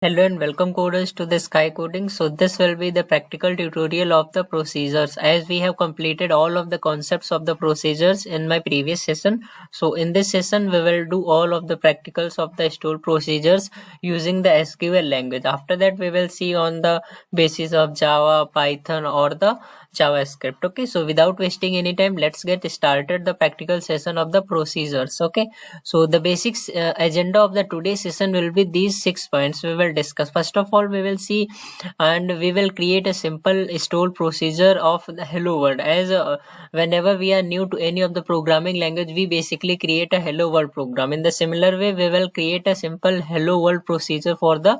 Hello and welcome coders to the Sky Coding. So this will be the practical tutorial of the procedures as we have completed all of the concepts of the procedures in my previous session. So in this session we will do all of the practicals of the stored procedures using the SQL language. After that we will see on the basis of Java, Python or the JavaScript. Okay, so without wasting any time, let's get started the practical session of the procedures. Okay, so the basics agenda of the today's session will be these 6 points we will discuss. First of all, we will see and we will create a simple stored procedure of the hello world. As whenever we are new to any of the programming language, we basically create a hello world program. In the similar way, we will create a simple hello world procedure for the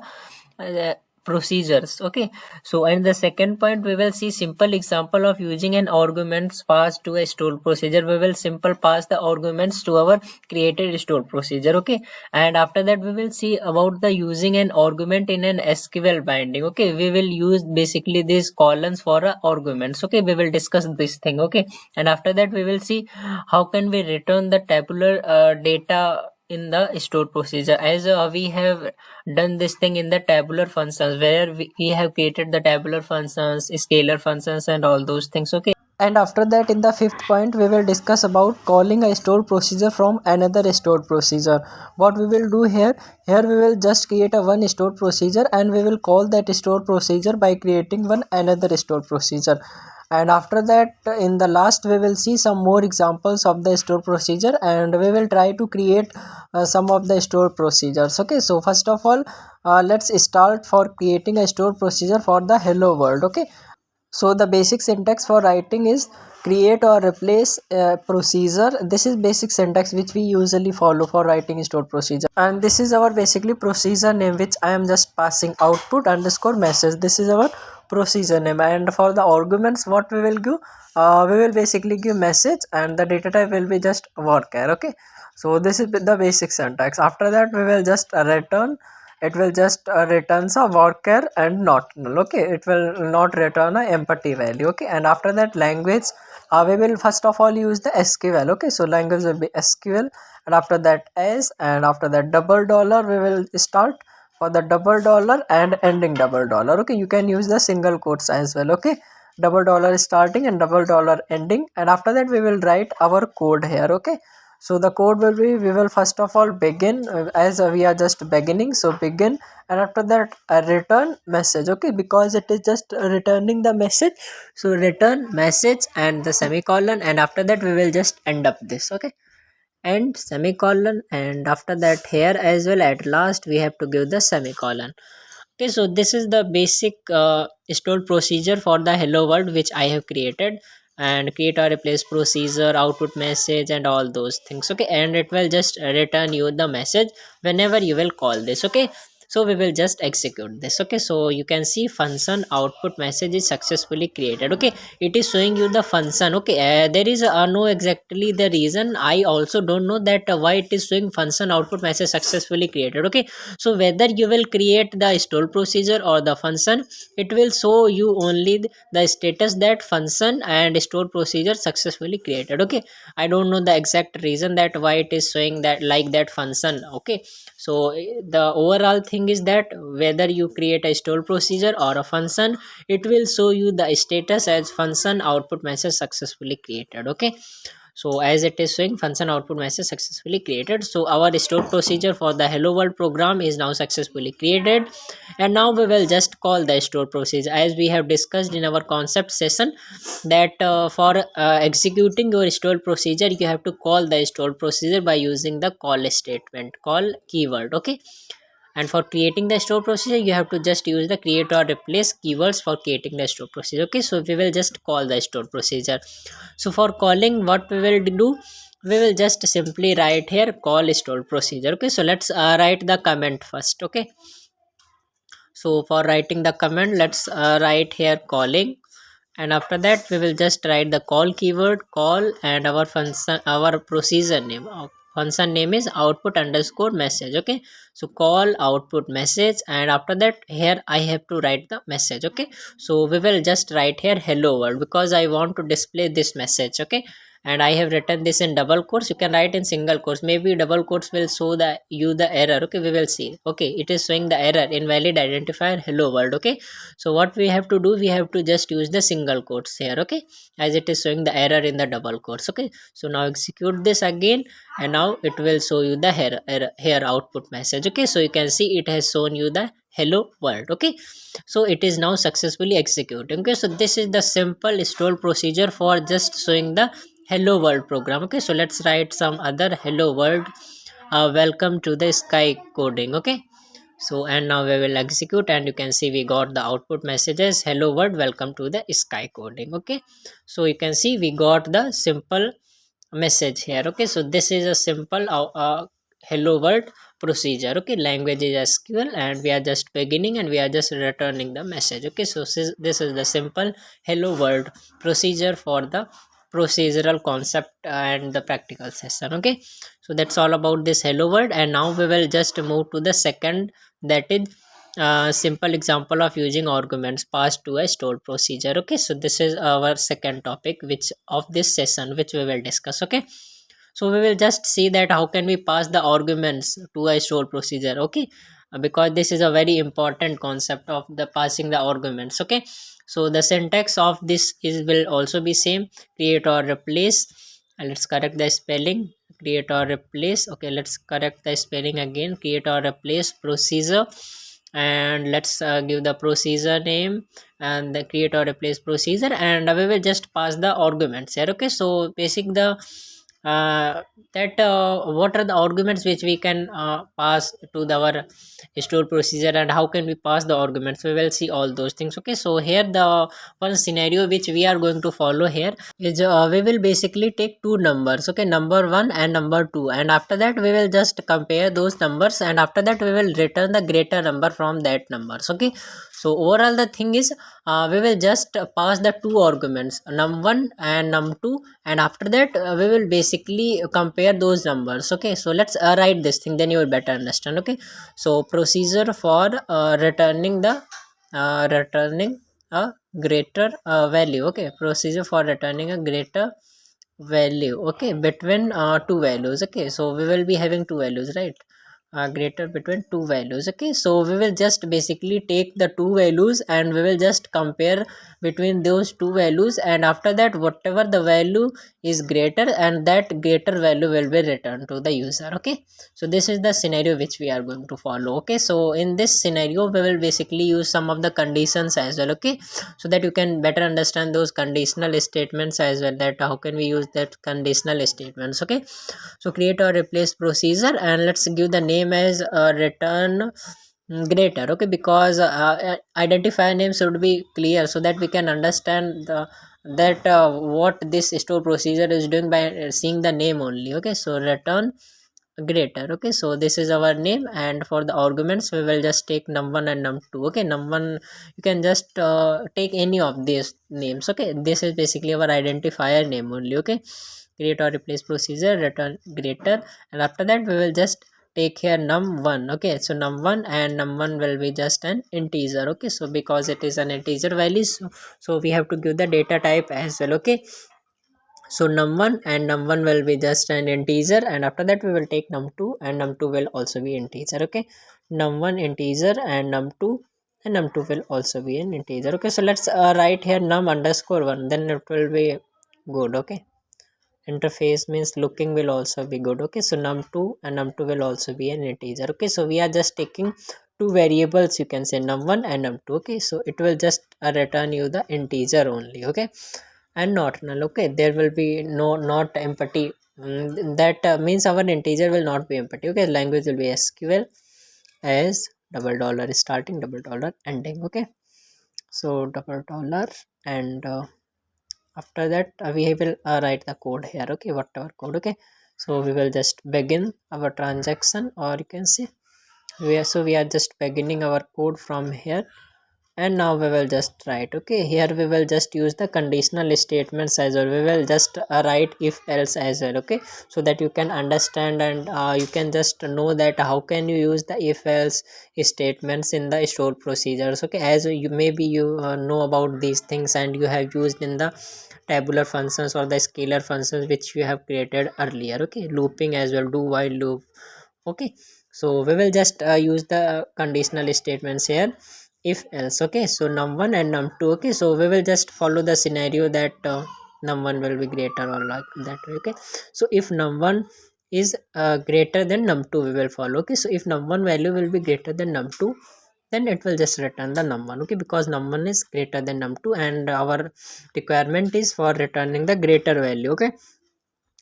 uh, procedures. Okay, so and the second point, we will see simple example of using an arguments passed to a stored procedure. We will simple pass the arguments to our created stored procedure. Okay, and after that we will see about the using an argument in an SQL binding. Okay, we will use basically these columns for arguments. Okay, we will discuss this thing. Okay, and after that we will see how can we return the tabular data in the stored procedure, as we have done this thing in the tabular functions where we have created the tabular functions, scalar functions and all those things. Okay, And after that, in the fifth point, we will discuss about calling a stored procedure from another stored procedure. What we will do here we will just create a one stored procedure and we will call that stored procedure by creating one another stored procedure. And after that, in the last, we will see some more examples of the stored procedure and we will try to create some of the stored procedures. Okay, so first of all, let's start for creating a stored procedure for the hello world. Okay, so the basic syntax for writing is create or replace a procedure. This is basic syntax which we usually follow for writing stored procedure. And this is our basically procedure name which I am just passing output underscore message. This is our procedure name. And for the arguments what we will give, we will basically give message and the data type will be just varchar. Okay, so this is the basic syntax. After that we will just return, it will just returns a varchar and not null. Okay, it will not return a empty value. Okay, and after that language, we will first of all use the SQL. Okay, so language will be SQL, and after that s, and after that double dollar we will start for the double dollar and ending double dollar. Okay, you can use the single quotes as well. Okay, double dollar starting and double dollar ending, and after that we will write our code here. Okay, so the code will be, we will first of all begin as we are just beginning, so begin, and after that a return message. Okay, because it is just returning the message, so return message and the semicolon, and after that we will just end up this. Okay, and semicolon, and after that here as well at last we have to give the semicolon. Okay, so this is the basic stored procedure for the hello world which I have created, and create or replace procedure, output message and all those things. Okay, and it will just return you the message whenever you will call this. Okay, so we will just execute this. Okay, so you can see function output message is successfully created. Okay, it is showing you the function. Okay, there is no exactly the reason, I also don't know that why it is showing function output message successfully created. Okay, so whether you will create the stored procedure or the function, it will show you only the status that function and stored procedure successfully created. Okay, I don't know the exact reason that why it is showing that like that function. Okay, so the overall thing is that whether you create a stored procedure or a function, it will show you the status as function output message successfully created. Okay, so as it is showing function output message successfully created, so our stored procedure for the hello world program is now successfully created. And now we will just call the stored procedure as we have discussed in our concept session, that for executing your stored procedure you have to call the stored procedure by using the call statement, call keyword. Okay, and for creating the store procedure you have to just use the create or replace keywords for creating the store procedure. Okay, so we will just call the store procedure. So for calling, what we will do, we will just simply write here call store procedure. Okay, so let's write the comment first. Okay, so for writing the comment, let's write here calling, and after that we will just write the call keyword call, and our function, our procedure name, function name is output underscore message. Okay, so call output message, and after that here I have to write the message. Okay, so we will just write here hello world because I want to display this message. Okay, and I have written this in double quotes, you can write in single quotes. Maybe double quotes will show the error. Okay, we will see. Okay, it is showing the error, invalid identifier hello world. Okay, so what we have to do, we have to just use the single quotes here. Okay, as it is showing the error in the double quotes. Okay, so now execute this again, and now it will show you the here output message. Okay, so you can see it has shown you the hello world. Okay, so it is now successfully executing. Okay, so this is the simple store procedure for just showing the hello world program. Okay, so let's write some other hello world, welcome to the sky coding. Okay, so and now we will execute, and you can see we got the output messages, hello world, welcome to the sky coding. Okay, so you can see we got the simple message here. Okay, so this is a simple hello world procedure. Okay, language is SQL, and we are just beginning and we are just returning the message. Okay, so this is the simple hello world procedure for the procedural concept and the practical session. Okay, so that's all about this hello world, and now we will just move to the second, that is simple example of using arguments passed to a stored procedure. Okay, so this is our second topic which of this session which we will discuss. Okay, so we will just see that how can we pass the arguments to a stored procedure. Okay, because this is a very important concept of the passing the arguments. Okay, so the syntax of this is will also be same, create or replace. And let's correct the spelling, create or replace. Okay, let's correct the spelling again, create or replace procedure, and let's give the procedure name and the create or replace procedure, and we will just pass the arguments here. Okay, so basic the that what are the arguments which we can pass to our store procedure, and how can we pass the arguments, we will see all those things. Okay, so here the one scenario which we are going to follow here is we will basically take two numbers. Okay, number 1 and number 2, and after that we will just compare those numbers, and after that we will return the greater number from that numbers. Okay, so overall the thing is we will just pass the two arguments, num1 and num2, and after that we will basically compare those numbers. Okay, so let's write this thing, then you will better understand. Okay, so procedure for returning a greater value. Okay, procedure for returning a greater value. Okay, between two values. Okay, so we will be having two values, right? Greater between two values. Okay, so we will just basically take the two values and we will just compare between those two values, and after that whatever the value is greater, and that greater value will be returned to the user. Okay, so this is the scenario which we are going to follow. Okay, so in this scenario we will basically use some of the conditions as well. Okay, so that you can better understand those conditional statements as well, that how can we use that conditional statements. Okay, so create or replace procedure, and let's give the name as return greater. Okay, because identifier name should be clear so that we can understand that what this store procedure is doing by seeing the name only. Okay, so return greater. Okay, so this is our name, and for the arguments we will just take num1 and num2. Okay, num1 you can just take any of these names. Okay, this is basically our identifier name only. Okay, create or replace procedure, return greater, and after that we will just take here num1. Okay, so num1 and num1 will be just an integer. Okay, so because it is an integer value, so we have to give the data type as well. Okay, so num1 and num1 will be just an integer, and after that we will take num2, and num2 will also be integer. Okay, num1 integer and num2 will also be an integer. Okay, so let's write here num underscore 1, then it will be good. Okay, interface means looking will also be good. Okay, so num2 and num2 will also be an integer. Okay, so we are just taking two variables, you can say num1 and num2. Okay, so it will just return you the integer only. Okay, and not null. Okay, there will be no not empty. That means our integer will not be empty. Okay, language will be SQL as double dollar starting, double dollar ending. Okay, so double dollar, and after that we will write the code here. Okay, whatever code. Okay, so we will just begin our transaction, or you can say we are just beginning our code from here, and now we will just write. Okay, here we will just use the conditional statements as well. We will just write if else as well. Okay, so that you can understand, and you can just know that how can you use the if else statements in the store procedures. Okay, as you maybe you know about these things and you have used in the tabular functions or the scalar functions which we have created earlier. Okay, looping as well, do while loop. Okay, so we will just use the conditional statements here, if else. Okay, so num1 and num2. Okay, so we will just follow the scenario that num1 will be greater or like that way. Okay, so if num1 is greater than num2, we will follow. Okay, so if num1 value will be greater than num2, then it will just return the num1. Okay, because num1 is greater than num2 and our requirement is for returning the greater value. Okay,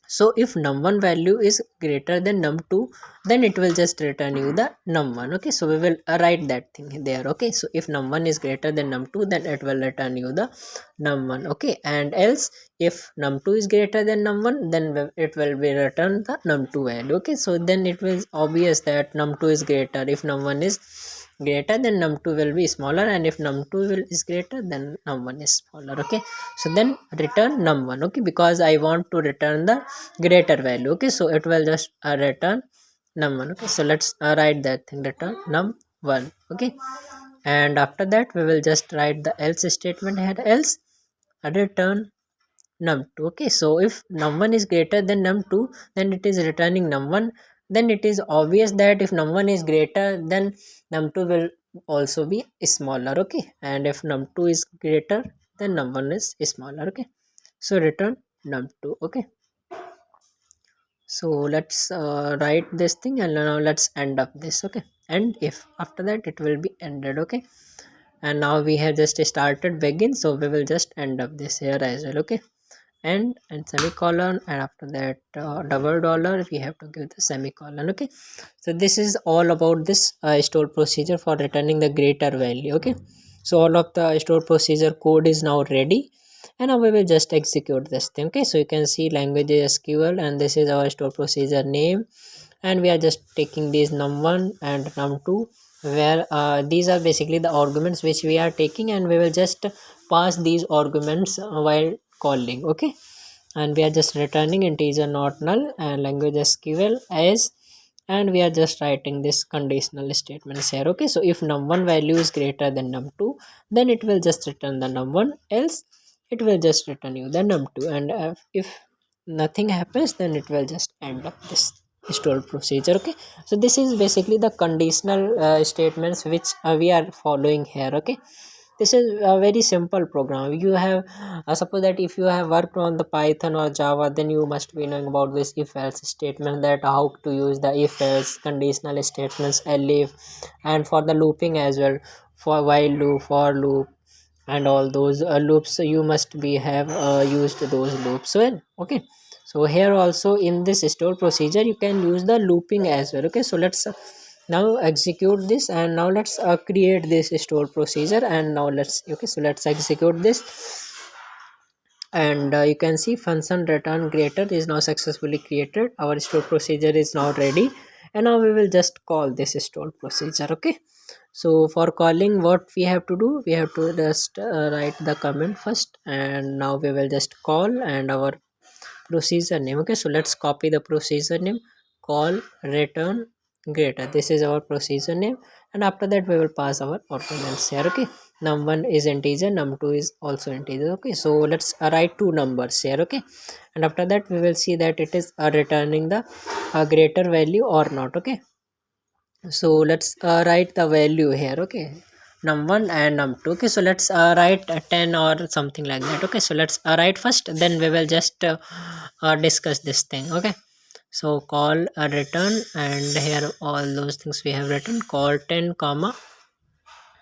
so if num1 value is greater than num2, then it will just return you the num1. Okay, so we will write that thing there. Okay, so if num1 is greater than num2, then it will return you the num1. Okay, and else if num2 is greater than num1, then it will be return the num2 value. Okay, so then it was obvious that num2 is greater. If num1 is greater, then num2 will be smaller, and if num2 is greater, then num1 is smaller. Okay, so then return num1. Okay, because I want to return the greater value. Okay, so it will just return num1. Okay, so let's write that thing, return num1. Okay, and after that we will just write the else statement here, else return num2. Okay, so if num1 is greater than num2, then it is returning num1. Then it is obvious that if num1 is greater, then num2 will also be smaller. Okay, and if num2 is greater, then num1 is smaller. Okay, so return num2. Okay, so let's write this thing, and now let's end up this. Okay, and if after that it will be ended. Okay, and now we have just started begin, so we will just end up this here as well. Okay, and semicolon, and after that double dollar we have to give the semicolon. Okay, so this is all about this store procedure for returning the greater value. Okay, so all of the store procedure code is now ready, and now we will just execute this thing. Okay, so you can see language is SQL, and this is our store procedure name, and we are just taking these num1 and num2, where these are basically the arguments which we are taking, and we will just pass these arguments while calling. Okay, and we are just returning integer not null and language SQL as, and we are just writing this conditional statements here. Okay, so if num1 value is greater than num2, then it will just return the num1, else it will just return you the num2, and if nothing happens, then it will just end up this stored procedure. Okay, so this is basically the conditional statements which we are following here. Okay, this is a very simple program. You have suppose that if you have worked on the Python or Java, then you must be knowing about this if else statement, that how to use the if else conditional statements, elif, and for the looping as well, for while loop, for loop, and all those loops, you must be have used those loops well. Okay, so here also in this store procedure you can use the looping as well. Okay, so let's now execute this, and now let's create this store procedure, and now let's, okay, so let's execute this, and you can see function return greater is now successfully created. Our store procedure is now ready, and now we will just call this store procedure. Okay, so for calling, what we have to do, we have to just write the comment first, and now we will just call and our procedure name. Okay, so let's copy the procedure name, call return greater, this is our procedure name, and after that we will pass our arguments here. Okay, num1 is integer, num2 is also integer. Okay, so let's write two numbers here. Okay, and after that we will see that it is returning the greater value or not. Okay, so let's write the value here. Okay, num1 and num2. Okay, so let's write 10 or something like that. Okay, so let's write first, then we will just discuss this thing. Okay, so call a return, and here all those things we have written, call 10 comma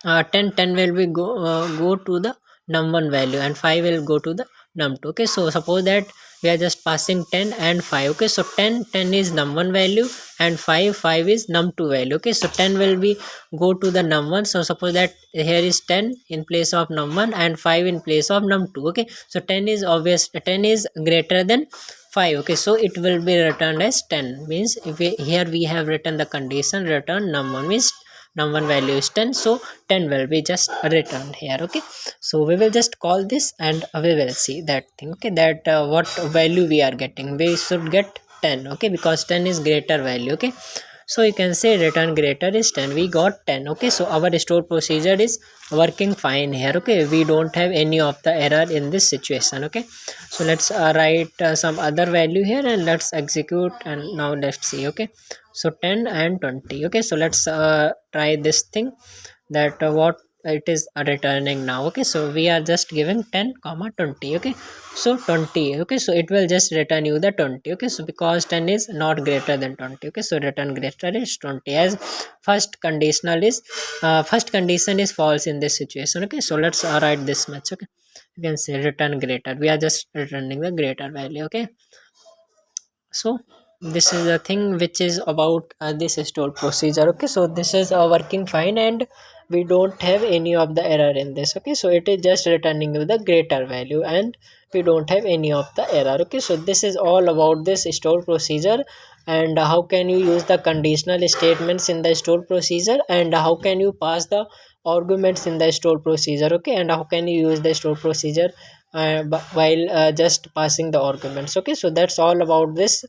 10 will be go to the num1 value, and 5 will go to the num2. Okay, so suppose that we are just passing 10 and 5. Okay, so 10 is num1 value, and 5 is num2 value. Okay, so 10 will be go to the num1. So suppose that here is 10 in place of num1 and 5 in place of num2. Okay, so 10 is obvious, 10 is greater than 5. Okay, so it will be returned as 10, means if we, here we have written the condition return num1, means num1 value is 10, so 10 will be just returned here. Okay, so we will just call this, and we will see that thing. Okay, that what value we are getting, we should get 10. Okay, because 10 is greater value. Okay, So you can say return greater is 10. We got 10. Okay, so our store procedure is working fine here. Okay, we don't have any of the error in this situation. Okay, so let's write some other value here and let's execute, and now let's see. Okay, so 10 and 20. Okay, so let's try this thing, that what it is returning now. Okay, so we are just giving 10 comma 20. Okay, so 20. Okay, so it will just return you the 20. Okay, so because 10 is not greater than 20. Okay, so return greater is 20, as first conditional is first condition is false in this situation. Okay, so let's write this much. Okay, you can say return greater, we are just returning the greater value. Okay, so this is the thing which is about this stored procedure. Okay, so this is working fine and we don't have any of the error in this. Okay, so it is just returning you the greater value and we don't have any of the error. Okay, so this is all about this stored procedure, and how can you use the conditional statements in the stored procedure, and how can you pass the arguments in the stored procedure. Okay, and how can you use the stored procedure while just passing the arguments. Okay, so that's all about this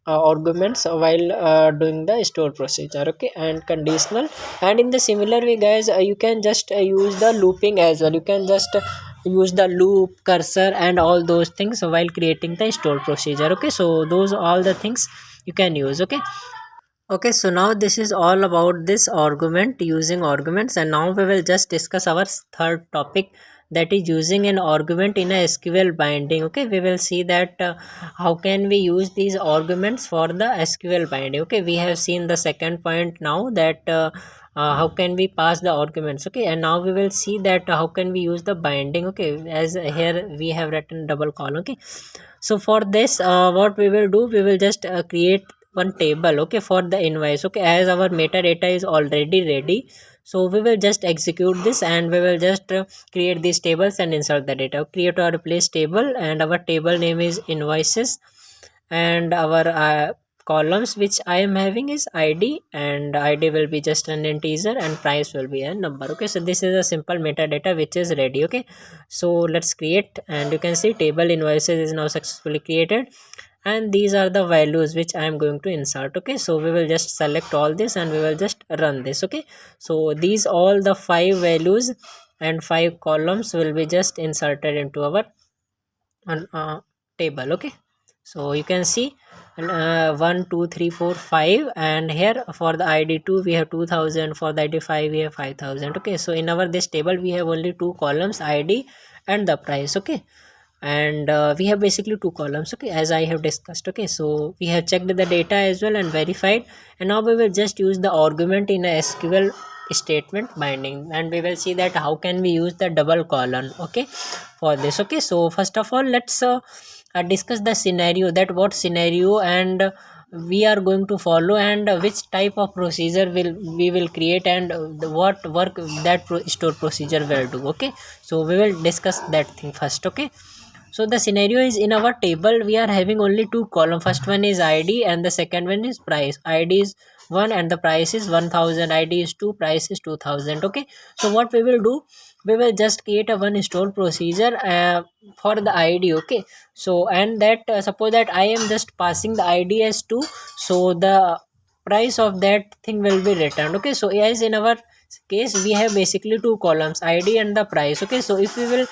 arguments while doing the store procedure. Okay, and conditional, and in the similar way guys, you can just use the looping as well. You can just use the loop, cursor and all those things while creating the store procedure. Okay, so those all the things you can use. Okay, okay, so now this is all about this argument, using arguments, and now we will just discuss our third topic, that is using an argument in a SQL binding. Okay, we will see that how can we use these arguments for the SQL binding. Okay, we have seen the second point now, that how can we pass the arguments. Okay, and now we will see that how can we use the binding. Okay, as here we have written double column. Okay, so for this what we will do, we will just create one table. Okay, for the invoice. Okay, as our metadata is already ready, so we will just execute this and we will just create these tables and insert the data. Create or replace table, and our table name is invoices, and our columns which I am having is id, and id will be just an integer and price will be a number. Okay, so this is a simple metadata which is ready. Okay, so let's create, and you can see table invoices is now successfully created, and these are the values which I am going to insert. Okay, so we will just select all this and we will just run this. Okay, so these all the 5 values and 5 columns will be just inserted into our table. Okay, so you can see 1 2 3 4 5, and here for the id2 we have 2000, for the id5 we have 5000. Okay, so in our this table we have only 2 columns, id and the price. Okay, and we have basically 2 columns. Okay, as I have discussed. Okay, so we have checked the data as well and verified, and now we will just use the argument in a SQL statement binding, and we will see that how can we use the double column. Okay, for this. Okay, so first of all let's discuss the scenario, that what scenario and we are going to follow, and which type of procedure will we will create, and what work that store procedure will do. Okay, so we will discuss that thing first. Okay, so the scenario is, in our table we are having only 2 columns. First one is id and the second one is price. Id is 1 and the price is 1000. Id is 2, price is 2000. Okay, so what we will do, we will just create a one store procedure for the id. Okay, so and that suppose that I am just passing the id as 2, so the price of that thing will be returned. Okay, so as in our case we have basically 2 columns, id and the price. Okay, so if we will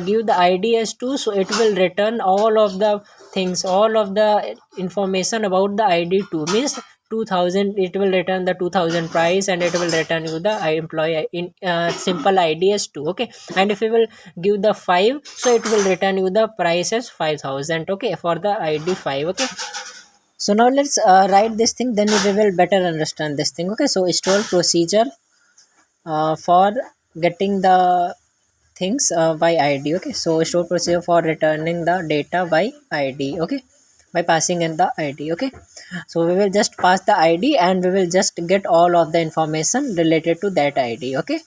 give the id as 2, so it will return all of the things, all of the information about the id2, means 2000. It will return the 2000 price, and it will return you the employee in simple id as 2. Okay, and if we will give the 5, so it will return you the price as 5000. Okay, for the id5. Okay, so now let's write this thing, then we will better understand this thing. Okay, so store procedure for getting the things by id. Okay, so store procedure for returning the data by id. Okay, by passing in the id. Okay, so we will just pass the id and we will just get all of the information related to that id. Okay,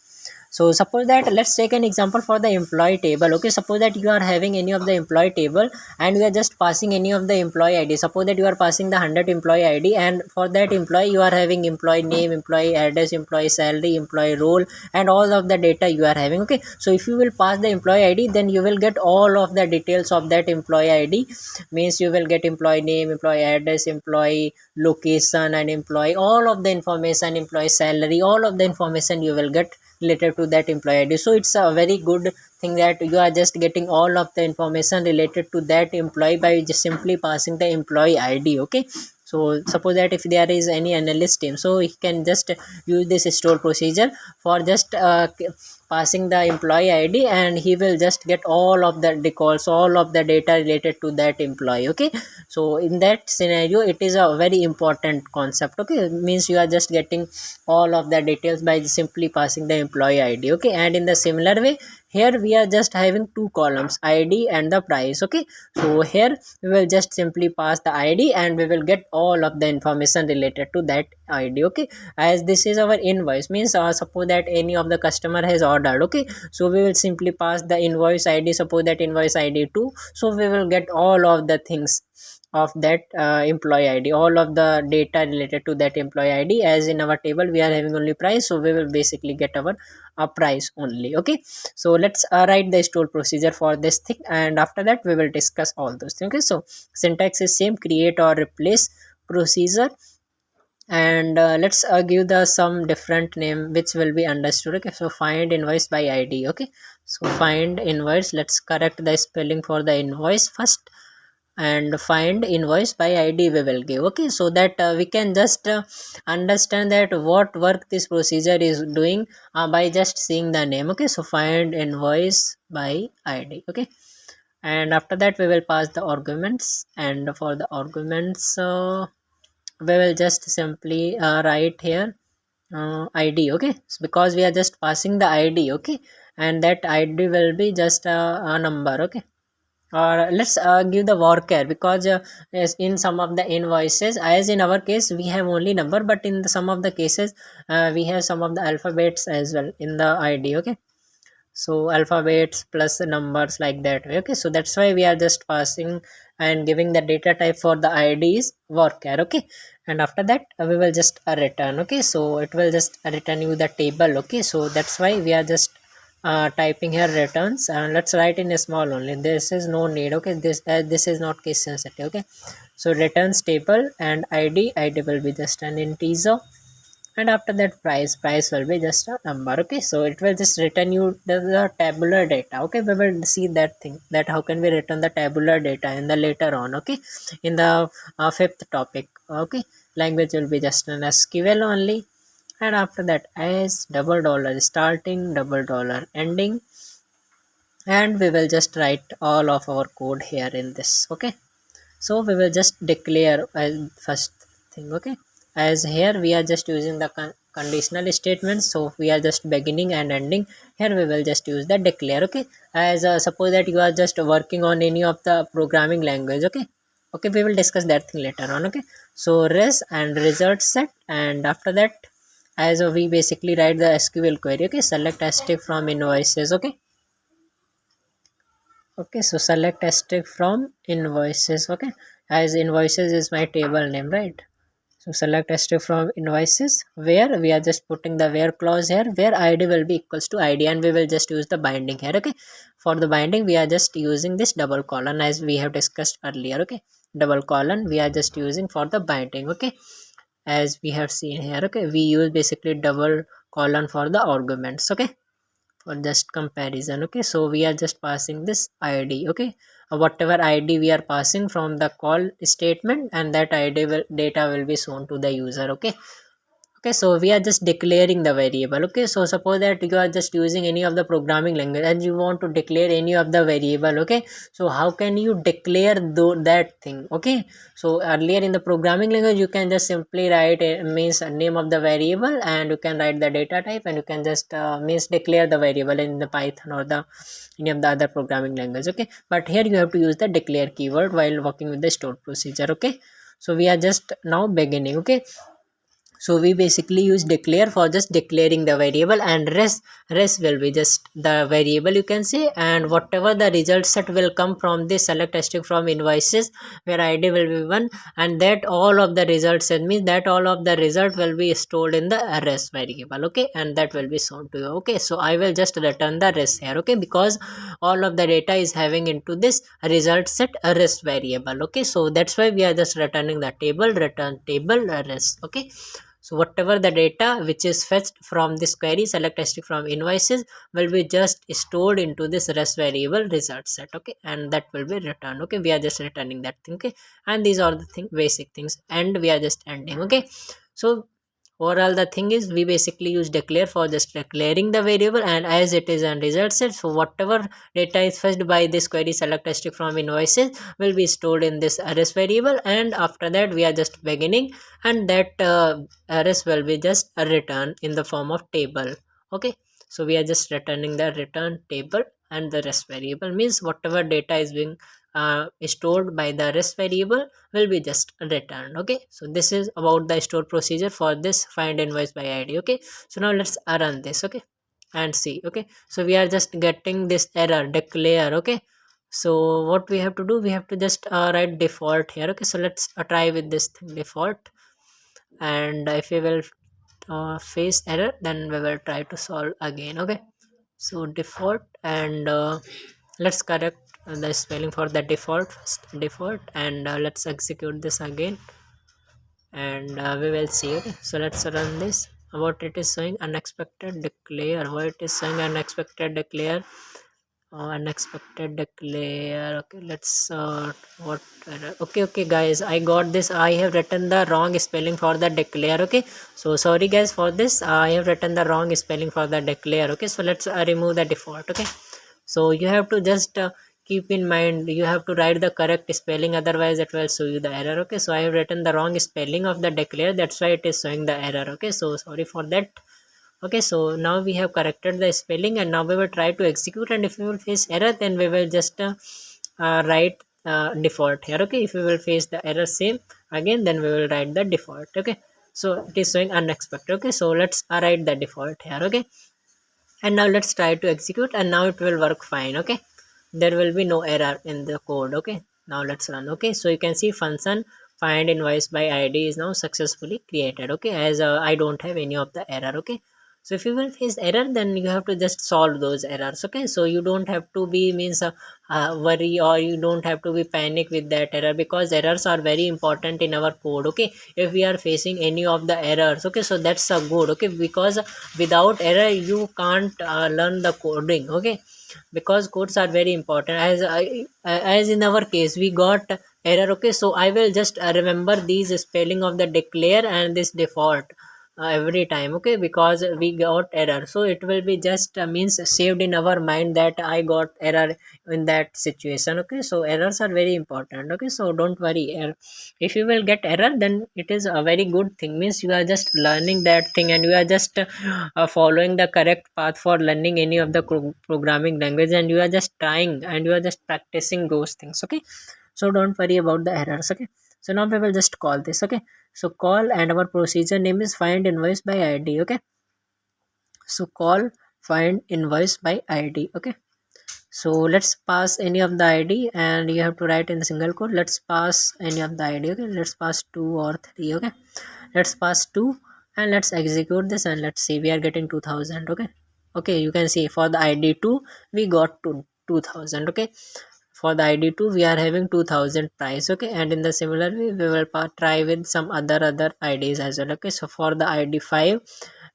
So suppose that, let's take an example for the employee table. Okay, suppose that you are having any of the employee table and we are just passing any of the employee id. Suppose that you are passing the 100 employee id, and for that employee you are having employee name, employee address, employee salary, employee role, and all of the data you are having. Okay, so if you will pass the employee id, then you will get all of the details of that employee id. Means you will get employee name, employee address, employee location, and employee, all of the information, employee salary, all of the information you will get related to that employee id. So it's a very good thing that you are just getting all of the information related to that employee by just simply passing the employee id. Okay, so suppose that if there is any analyst team, so he can just use this store procedure for just passing the employee id, and he will just get all of the records, all of the data related to that employee. Okay, so in that scenario it is a very important concept. Okay, it means you are just getting all of the details by simply passing the employee id. Okay, and in the similar way, here we are just having two columns, id and the price. Okay, so here we will just simply pass the id and we will get all of the information related to that id. Okay, as this is our invoice, means suppose that any of the customer has ordered. Okay, so we will simply pass the invoice id, suppose that invoice id 2, so we will get all of the things of that employee id, all of the data related to that employee id. As in our table we are having only price, so we will basically get our price only. Okay, so let's write the store procedure for this thing, and after that we will discuss all those things. Okay, so syntax is same, create or replace procedure, and let's give the some different name which will be understood. Okay, so find invoice by id. Okay, so find invoice, let's correct the spelling for the invoice first, and find invoice by id we will give. Okay, so that we can just understand that what work this procedure is doing by just seeing the name. Okay, so find invoice by id. Okay, and after that we will pass the arguments, and for the arguments we will just simply write here id. Okay, so because we are just passing the id. Okay, and that id will be just a number. Okay, or let's give the varchar, because as in some of the invoices, as in our case we have only number, but in some of the cases we have some of the alphabets as well in the id. Okay, so alphabets plus numbers, like that way. Okay, so that's why we are just passing and giving the data type for the id is varchar. Okay, and after that we will just return. Okay, so it will just return you the table. Okay, so that's why we are just typing here returns, and let's write in a small only, this is no need. Okay, this is not case sensitive. Okay, so returns table, and id will be just an integer, and after that price will be just a number. Okay, so it will just return you the tabular data. Okay, we will see that thing, that how can we return the tabular data in the later on. Okay, in the fifth topic. Okay, language will be just an SQL only, and after that as double dollar starting, double dollar ending, and we will just write all of our code here in this. Okay, so we will just declare as first thing. Okay, as here we are just using the conditional statements, so we are just beginning and ending. Here we will just use the declare. Okay, as suppose that you are just working on any of the programming language. Okay, okay, we will discuss that thing later on. Okay, so res and result set, and after that as we basically write the SQL query. Okay, select asterisk from invoices. Okay, okay, so select asterisk from invoices. Okay, as invoices is my table name, right? So select asterisk from invoices, where we are just putting the where clause here, where id will be equals to id, and we will just use the binding here. Okay, for the binding we are just using this double colon as we have discussed earlier. Okay, double colon we are just using for the binding. Okay, as we have seen here. Okay, we use basically double colon for the arguments. Okay, for just comparison. Okay, so we are just passing this id. Okay, whatever id we are passing from the call statement, and that id will data will be shown to the user. Okay, okay, so we are just declaring the variable. Okay, so suppose that you are just using any of the programming language and you want to declare any of the variable. Okay, so how can you declare that thing? Okay, so earlier in the programming language you can just simply write means a name of the variable, and you can write the data type, and you can just means declare the variable in the python or the any of the other programming language. Okay, but here you have to use the declare keyword while working with the stored procedure. Okay, so we are just now beginning. Okay, So we basically use declare for just declaring the variable, and rest will be just the variable, you can say, and whatever the result set will come from this select string from invoices where id will be 1, and that all of the results set means that all of the result will be stored in the rest variable. Okay, and that will be shown to you. Okay, so I will just return the rest here. Okay, because all of the data is having into this result set a rest variable. Okay, so that's why we are just returning the table return table rest. Okay, so whatever the data which is fetched from this query select string from invoices will be just stored into this rest variable result set. Okay, and that will be returned. Okay, we are just returning that thing. Okay, and these are the basic things, and we are just ending. Okay, so overall the thing is we basically use declare for just declaring the variable, and as it is a result set, so whatever data is fetched by this query select string from invoices will be stored in this arrays variable, and after that we are just beginning, and that arrays will be just a return in the form of table. Okay, so we are just returning the return table, and the rest variable means whatever data is being stored by the rest variable will be just returned. Okay, so this is about the store procedure for this find invoice by id. Okay, so now let's run this. Okay, and see. Okay, so we are just getting this error declare. Okay, so what we have to do, we have to just write default here. Okay, so let's try with this thing default, and if we will face error, then we will try to solve again. Okay, so default, and let's correct the spelling for the default first, default, and let's execute this again, and we will see. Okay, so let's run this. What it is showing unexpected declare, what it is showing unexpected declare, unexpected declare. Okay, let's what okay, okay guys, I got this. I have written the wrong spelling for the declare. Okay, so sorry guys for this, I have written the wrong spelling for the declare. Okay, so let's remove the default. Okay, so you have to just keep in mind, you have to write the correct spelling, otherwise it will show you the error. Okay, so I have written the wrong spelling of the declare, that's why it is showing the error. Okay, so sorry for that. Okay, so now we have corrected the spelling, and now we will try to execute, and if we will face error, then we will just write default here. Okay, if we will face the error same again, then we will write the default. Okay, so it is showing unexpected. Okay, so let's write the default here. Okay, and now let's try to execute, and now it will work fine. Okay, there will be no error in the code. Okay, now let's run. Okay, so you can see function find invoice by id is now successfully created. Okay, as I don't have any of the error. Okay, so if you will face error, then you have to just solve those errors. Okay, so you don't have to be means worry, or you don't have to be panic with that error, because errors are very important in our code. Okay, if we are facing any of the errors, okay, so that's a good. Okay, because without error you can't learn the coding. Okay, because codes are very important, as in our case we got error. Okay, so I will just remember these spelling of the declare and this default every time. Okay, because we got error, so it will be just means saved in our mind that I got error in that situation. Okay, so errors are very important. Okay, so don't worry, if you will get error, then it is a very good thing, means you are just learning that thing, and you are just following the correct path for learning any of the programming language, and you are just trying, and you are just practicing those things. Okay, so don't worry about the errors. Okay, so now we will just call this. Okay, so call, and our procedure name is find invoice by id. Okay, so call find invoice by id. Okay, so let's pass any of the id, and you have to write in the single quote, let's pass any of the id. Okay, let's pass 2 or 3. Okay, let's pass 2, and let's execute this, and let's see, we are getting 2000. Okay, okay, you can see for the id 2 we got to 2000. Okay, for the id2 we are having 2000 price. Okay, and in the similar way we will try with some other ids as well. Okay, so for the id5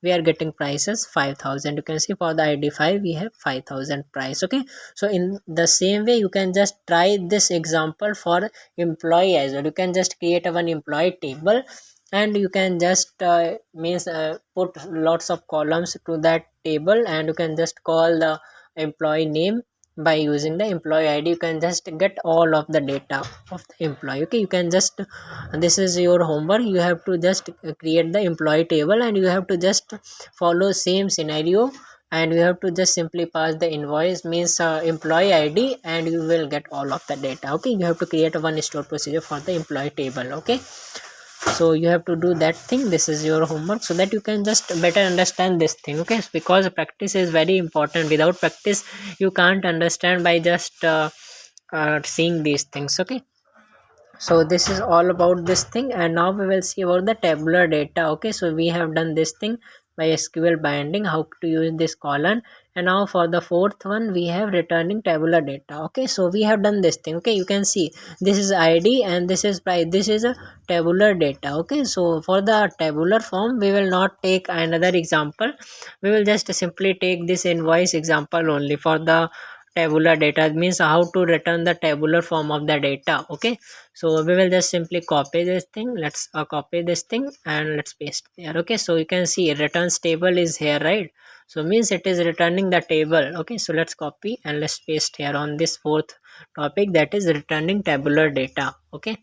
we are getting prices 5000. You can see for the id5 we have 5000 price. Okay, so in the same way you can just try this example for employee as well. You can just create a one employee table, and you can just means put lots of columns to that table, and you can just call the employee name by using the employee id. You can just get all of the data of the employee. Okay, you can just, this is your homework, you have to just create the employee table, and you have to just follow same scenario, and you have to just simply pass the invoice means employee id, and you will get all of the data. Okay, you have to create a one store procedure for the employee table. Okay, So you have to do that thing. This is your homework, so that you can just better understand this thing. Okay, because practice is very important. Without practice you can't understand by just seeing these things. Okay, so this is all about this thing, and now we will see about the tabular data. Okay, so we have done this thing by SQL binding, how to use this column. And now for the fourth one we have returning tabular data. Okay, so we have done this thing. Okay, you can see this is ID and this is price. This is a tabular data. Okay, so for the tabular form we will not take another example. We will just simply take this invoice example only. For the tabular data, it means how to return the tabular form of the data. Okay, so we will just simply copy this thing. Let's copy this thing and let's paste there. Okay, so you can see returns table is here, right? So means it is returning the table. Okay, so let's copy and let's paste here on this fourth topic, that is returning tabular data. Okay,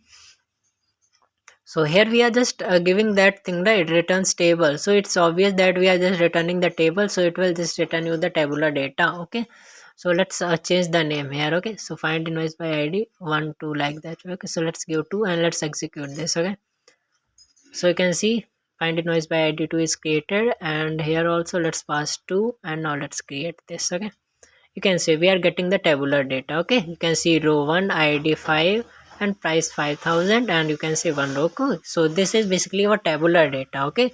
so here we are just giving that thing, right? Returns table. So it's obvious that we are just returning the table, so it will just return you the tabular data. Okay, so let's change the name here. Okay, so find invoice by ID 1 2 like that. Okay, so let's give 2 and let's execute this. Okay, so you can see find invoice by ID 2 is created, and here also let's pass 2, and now let's create this. Okay, you can see we are getting the tabular data. Okay, you can see row 1 ID 5 and price 5000, and you can see one row. Okay, so this is basically our tabular data. Okay,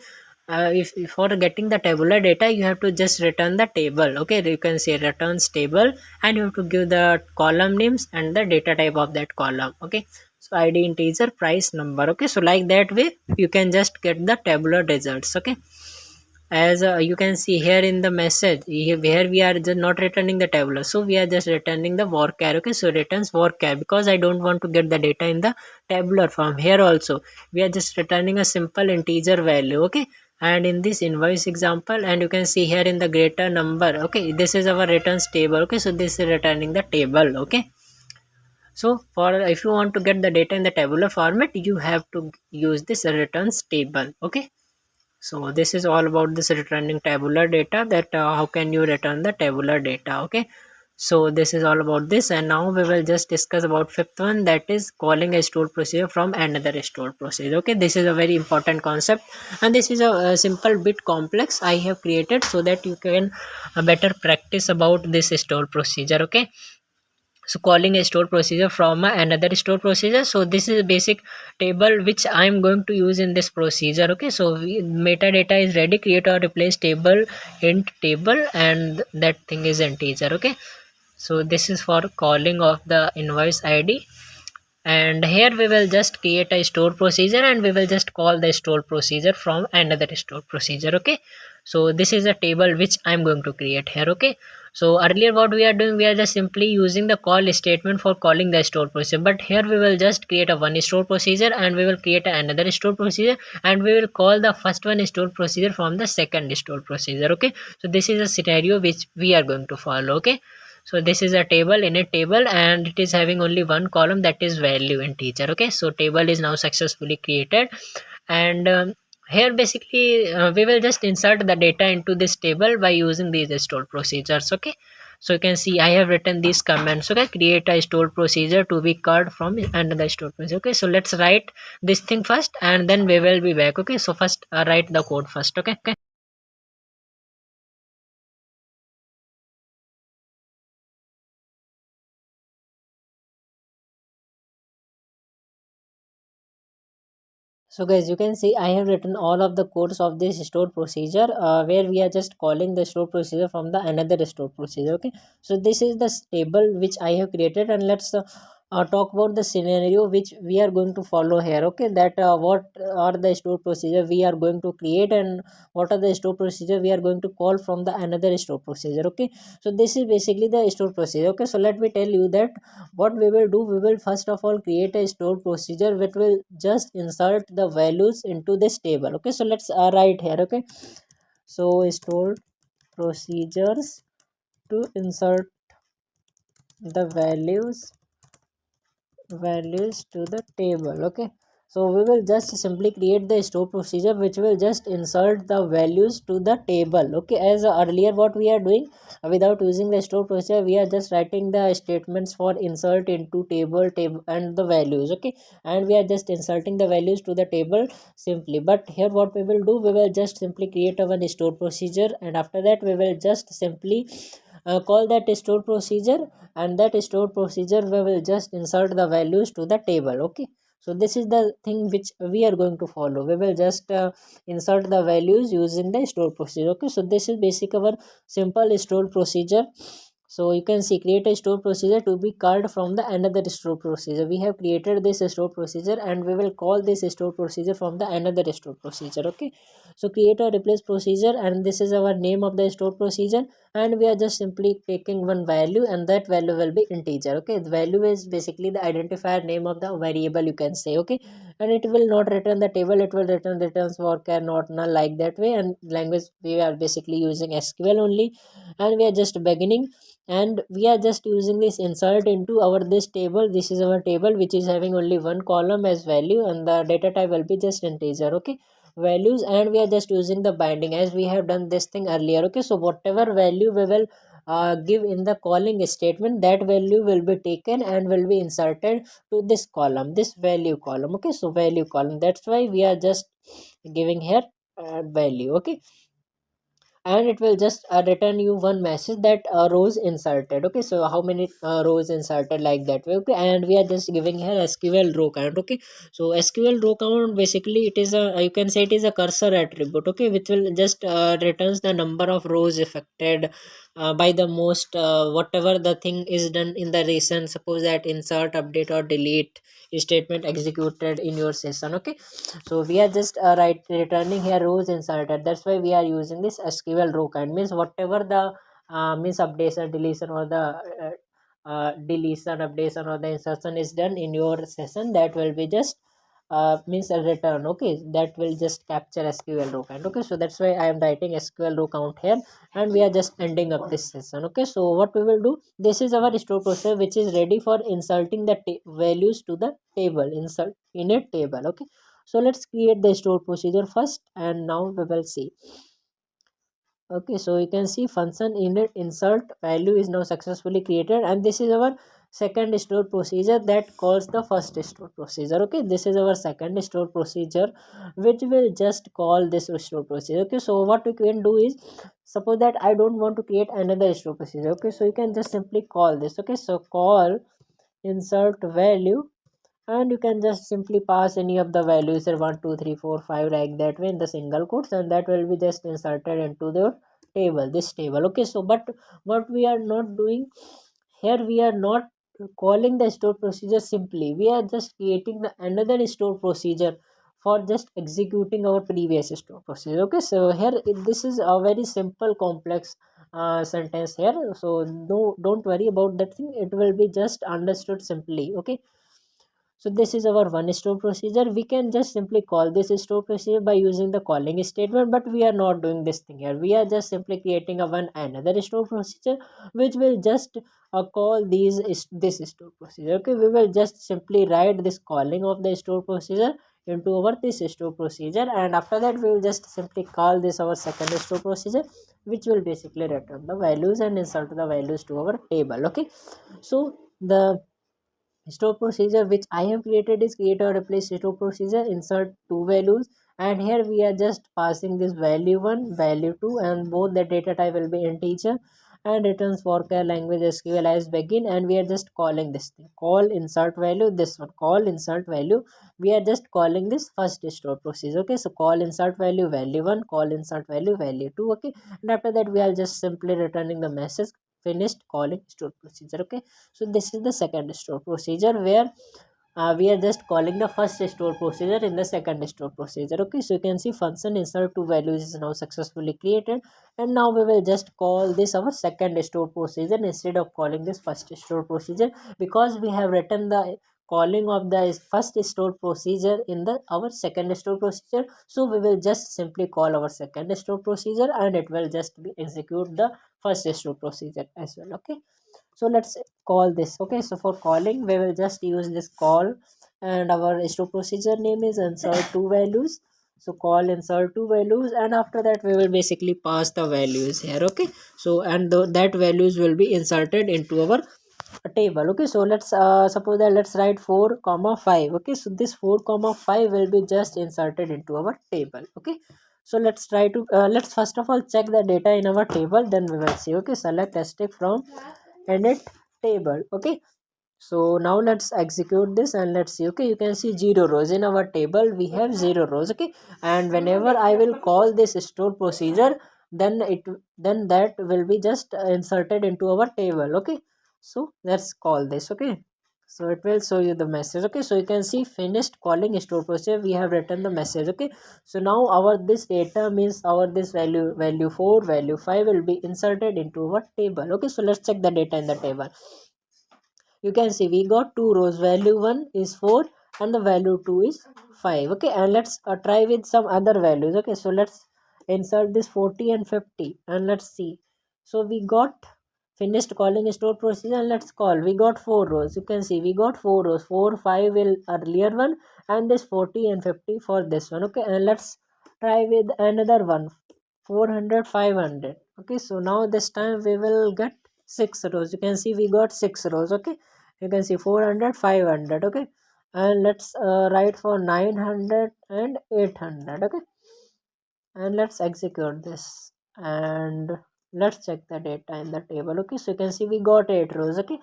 if for getting the tabular data you have to just return the table. Okay, you can say returns table, and you have to give the column names and the data type of that column. Okay, so ID integer, price number. Okay, so like that way you can just get the tabular results. Okay, as you can see here in the message here we are just not returning the tabular, so we are just returning the varchar. Okay, so returns varchar because I don't want to get the data in the tabular form. Here also we are just returning a simple integer value. Okay, and in this invoice example, and you can see here in the greater number. Okay, this is our returns table. Okay, so this is returning the table. Okay, so for if you want to get the data in the tabular format you have to use this returns table. Okay, so this is all about this returning tabular data, that how can you return the tabular data. Okay, so this is all about this, and now we will just discuss about fifth one, that is calling a stored procedure from another stored procedure. Okay, this is a very important concept, and this is a simple bit complex I have created so that you can better practice about this stored procedure. Okay, so calling a stored procedure from another stored procedure, so this is a basic table which I am going to use in this procedure. Okay, so metadata is ready, create or replace table int table, and that thing is integer. Okay, so this is for calling of the invoice ID, and here we will just create a store procedure and we will just call the store procedure from another store procedure. Okay, so this is a table which I'm going to create here. Okay, so earlier what we are doing, we are just simply using the call statement for calling the store procedure, but here we will just create a one store procedure and we will create another store procedure, and we will call the first one store procedure from the second store procedure. Okay, so this is a scenario which we are going to follow. Okay, so this is a table in a table, and it is having only one column, that is value integer. Okay, so table is now successfully created, and here basically we will just insert the data into this table by using these stored procedures. Okay, so you can see I have written these commands. Okay, create a stored procedure to be called from another stored procedure. Okay, so let's write this thing first and then we will be back. Okay, so first write the code first. Okay. So guys, you can see I have written all of the codes of this stored procedure, where we are just calling the stored procedure from the another stored procedure. Okay, so this is the table which I have created, and let's talk about the scenario which we are going to follow here. Okay, that what are the stored procedure we are going to create, and what are the stored procedure we are going to call from the another stored procedure. Okay, so this is basically the stored procedure. Okay, so let me tell you that what we will do, we will first of all create a stored procedure which will just insert the values into this table. Okay, so let's write here. Okay, so stored procedures to insert the values to the table. Okay, So we will just simply create the store procedure which will just insert the values to the table. Okay, as earlier what we are doing, without using the store procedure, we are just writing the statements for insert into table and the values. Okay, and we are just inserting the values to the table simply. But here what we will do, we will just simply create a one store procedure, and after that we will just simply call that store procedure, and that store procedure we will just insert the values to the table. Okay, so this is the thing which we are going to follow. We will just insert the values using the store procedure. Okay, so this is basic our simple store procedure. So you can see, create a store procedure to be called from the another store procedure. We have created this store procedure and we will call this store procedure from the another store procedure. Okay, so create a replace procedure, and this is our name of the store procedure, and we are just simply taking one value, and that value will be integer. Okay, the value is basically the identifier name of the variable, you can say. Okay, and it will not return the table, it will returns for char not null, like that way. And language we are basically using SQL only, and we are just beginning, and we are just using this insert into our this table. This is our table which is having only one column as value, and the data type will be just integer. Okay, values, and we are just using the binding as we have done this thing earlier. Okay, so whatever value we will give in the calling statement, that value will be taken and will be inserted to this column, this value column. Okay, so value column, that's why we are just giving here value. Okay, and it will just return you one message that rows inserted. Okay, so how many rows inserted, like that way. Okay, and we are just giving here SQL row count. Okay, so SQL row count, basically it is a, you can say it is a cursor attribute. Okay, which will just returns the number of rows affected by the most whatever the thing is done in the recent, suppose that insert, update or delete statement executed in your session. Okay, so we are just returning here rows inserted. That's why we are using this SQL row count. Means whatever the means updation, deletion, or the deletion, updation, or the insertion is done in your session, that will be just means a return. Okay, that will just capture SQL row count. Okay, so that's why I am writing SQL row count here, and we are just ending up this session. Okay, so what we will do, this is our store procedure which is ready for inserting the values to the table, insert in a table. Okay, so let's create the store procedure first, and now we will see. Okay, so you can see function init insert value is now successfully created, and this is our second store procedure that calls the first store procedure. Okay, this is our second store procedure which will just call this store procedure. Okay, so what we can do is, suppose that I don't want to create another store procedure. Okay, so you can just simply call this. Okay, so call insert value, and you can just simply pass any of the values here, 1 2 3 4 5, like that way, in the single quotes, and that will be just inserted into the table, this table. Okay, so but what we are not doing here, we are not calling the store procedure simply, we are just creating the another store procedure for just executing our previous store procedure. Okay, so here this is a very simple complex sentence here, so no, don't worry about that thing, it will be just understood simply. Okay, so this is our one store procedure. We can just simply call this store procedure by using the calling statement, but we are not doing this thing here. We are just simply creating a one another store procedure which will just call this store procedure. Okay, we will just simply write this calling of the store procedure into our this store procedure, and after that we will just simply call this our second store procedure which will basically return the values and insert the values to our table. Okay, so the store procedure which I have created is create or replace store procedure, insert two values, and here we are just passing this value 1, value 2, and both the data type will be integer, and returns for language SQL as begin, and we are just calling this thing, call insert value, this one call insert value. We are just calling this first store procedure. Okay, so call insert value, value 1, call insert value, value 2. Okay, and after that we are just simply returning the message finished calling store procedure. Okay, so this is the second store procedure where we are just calling the first store procedure in the second store procedure. Okay, so you can see function insert two values is now successfully created, and now we will just call this our second store procedure instead of calling this first store procedure, because we have written the calling of the first store procedure in the our second store procedure. So we will just simply call our second store procedure, and it will just be execute the first store procedure as well. Okay, so let's call this. Okay, so for calling we will just use this call and our store procedure name is insert two values. So call insert two values, and after that we will basically pass the values here. Okay, so and that values will be inserted into our table. Okay, so let's suppose that let's write 4 comma 5. Okay, so this 4 comma 5 will be just inserted into our table. Okay, so let's try to let's first of all check the data in our table, then we will see. Okay, select asterisk from edit table. Okay, so now let's execute this and let's see. Okay, you can see 0 rows in our table, we have 0 rows. Okay, and whenever I will call this store procedure, then that will be just inserted into our table. Okay, so let's call this. Okay, so it will show you the message. Okay, so you can see finished calling store procedure, we have written the message. Okay, so now our this data means our this value 4 value 5 will be inserted into our table. Okay, so let's check the data in the table. You can see we got two rows, value 1 is 4 and the value 2 is 5. Okay, and let's try with some other values. Okay, so let's insert this 40 and 50 and let's see. So we got finished calling store procedure, and let's call. We got four rows. You can see we got four rows, 4 5 will earlier one, and this 40 and 50 for this one. Okay, and let's try with another one, 400 500. Okay, so now this time we will get 6 rows. You can see we got 6 rows. Okay, you can see 400 500. Okay, and let's write for 900 and 800. Okay, and let's execute this and let's check the data in the table. Okay, so you can see we got 8 rows. Okay,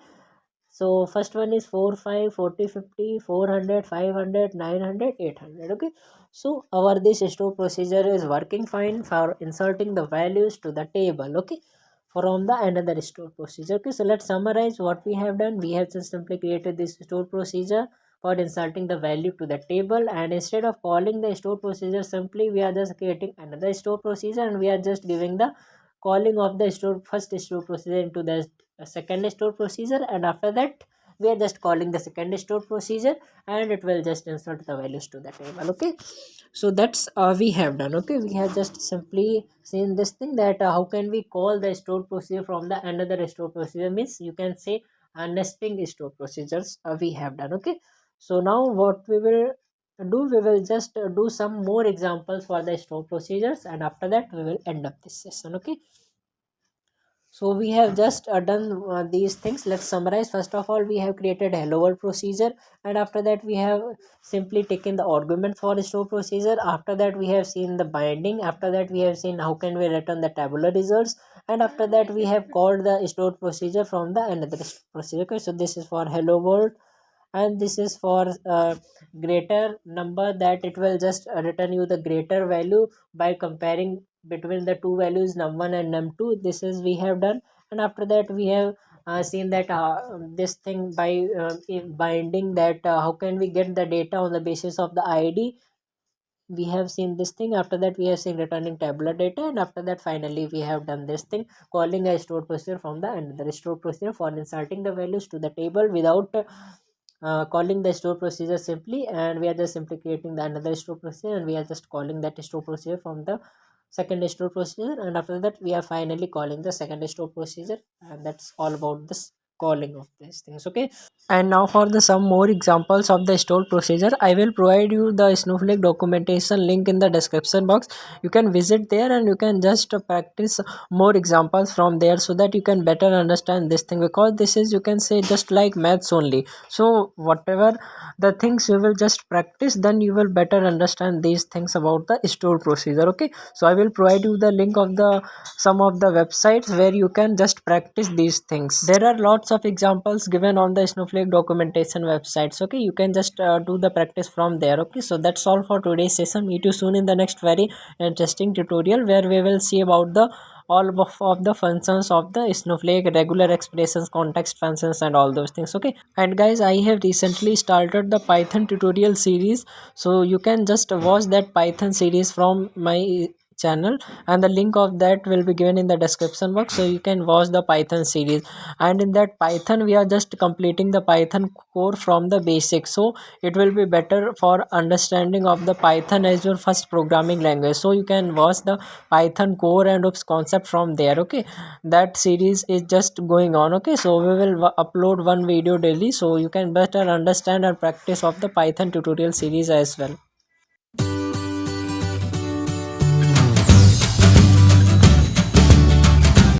so first one is 4 5 40 50 400 500 900 800. Okay, so our this store procedure is working fine for inserting the values to the table. Okay, from the another store procedure. Okay, so let's summarize what we have done. We have just simply created this store procedure for inserting the value to the table, and instead of calling the store procedure simply, we are just creating another store procedure, and we are just giving the calling of the first store procedure into the second store procedure, and after that we are just calling the second store procedure, and it will just insert the values to the table. Okay, so that's we have done. Okay, we have just simply seen this thing that how can we call the store procedure from the another store procedure, means you can say nesting store procedures we have done. Okay, so now what we will do, we will just do some more examples for the store procedures, and after that we will end up this session. Okay, so we have just done these things. Let's summarize. First of all, we have created hello world procedure, and after that we have simply taken the argument for the store procedure. After that we have seen the binding. After that we have seen how can we return the tabular results, and after that we have called the store procedure from the another procedure. Okay, so this is for hello world, and this is for greater number, that it will just return you the greater value by comparing between the two values num1 and num2. This is we have done, and after that we have seen that this thing by binding, that how can we get the data on the basis of the id. We have seen this thing. After that we have seen returning tabular data, and after that finally we have done this thing, calling a store procedure from the another store procedure for inserting the values to the table without calling the store procedure simply, and we are just simply creating the another store procedure, and we are just calling that store procedure from the second store procedure, and after that we are finally calling the second store procedure, and that's all about this calling of these things. Okay, And now for the some more examples of the stored procedure, I will provide you the Snowflake documentation link in the description box. You can visit there and you can just practice more examples from there so that you can better understand this thing, because this is, you can say, just like maths only. So whatever the things you will just practice, then you will better understand these things about the stored procedure. Okay, so I will provide you the link of the some of the websites where you can just practice these things. There are lots of examples given on the Snowflake documentation websites. Okay, you can just do the practice from there. Okay, so that's all for today's session. Meet you soon in the next very interesting tutorial where we will see about the all of the functions of the Snowflake, regular expressions, context functions, and all those things. Okay, and guys, I have recently started the Python tutorial series, so you can just watch that Python series from my channel, and the link of that will be given in the description box, so you can watch the Python series. And in that Python we are just completing the Python core from the basics, so it will be better for understanding of the Python as your first programming language. So you can watch the Python core and its concept from there. Okay, that series is just going on. Okay, so we will upload one video daily, so you can better understand and practice of the Python tutorial series as well.